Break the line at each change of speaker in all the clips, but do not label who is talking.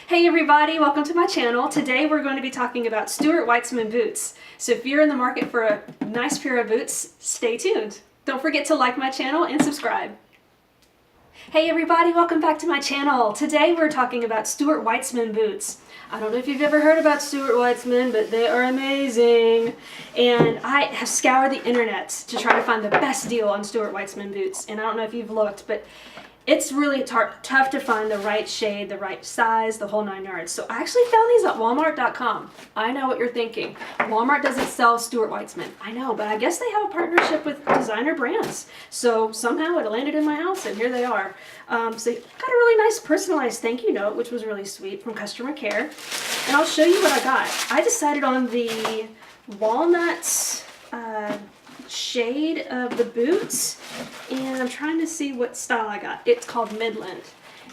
Hey everybody, welcome to my channel. Today we're going to be talking about Stuart Weitzman boots. So if you're in the market for a nice pair of boots, stay tuned. Don't forget to like my channel and subscribe. Hey everybody, welcome back to my channel. Today we're talking about Stuart Weitzman boots. I don't know if you've ever heard about Stuart Weitzman, but they are amazing. And I have scoured the internet to try to find the best deal on Stuart Weitzman boots. And I don't know if you've looked, but it's really tough to find the right shade, the right size, the whole 9 yards. So I actually found these at Walmart.com. I know what you're thinking. Walmart doesn't sell Stuart Weitzman. I know, but I guess they have a partnership with designer brands. So somehow it landed in my house and here they are. So got a really nice personalized thank you note, which was really sweet, from customer care. And I'll show you what I got. I decided on the walnut shade of the boots, and I'm trying to see what style I got. It's called Midland,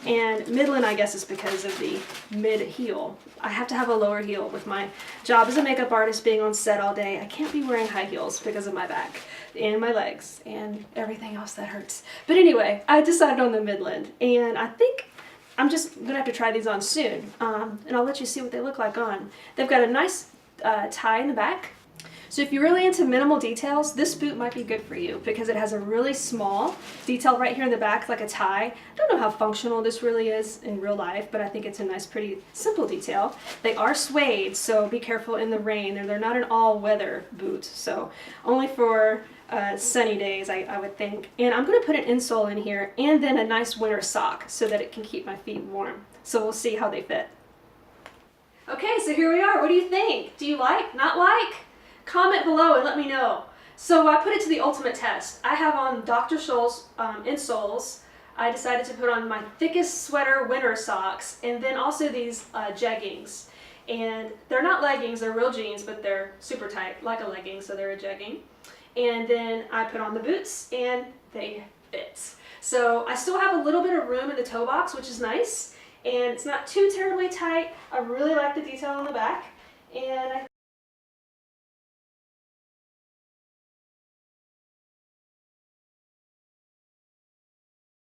and Midland I guess is because of the mid heel. I have to have a lower heel with my job as a makeup artist, being on set all day. I can't be wearing high heels because of my back and my legs and everything else that hurts. But anyway, I decided on the Midland, and I think I'm just gonna have to try these on soon, and I'll let you see what they look like on. They've got a nice tie in the back. So if you're really into minimal details, this boot might be good for you because it has a really small detail right here in the back, like a tie. I don't know how functional this really is in real life, but I think it's a nice, pretty simple detail. They are suede, so be careful in the rain. They're not an all-weather boot, so only for sunny days, I would think. And I'm going to put an insole in here and then a nice winter sock so that it can keep my feet warm. So we'll see how they fit. Okay, so here we are. What do you think? Do you like? Not like? Comment below and let me know. So I put it to the ultimate test. I have on Dr. Scholl's insoles. I decided to put on my thickest sweater winter socks, and then also these jeggings. And they're not leggings, they're real jeans, but they're super tight, like a legging, so they're a jegging. And then I put on the boots, and they fit. So I still have a little bit of room in the toe box, which is nice. And it's not too terribly tight. I really like the detail on the back. And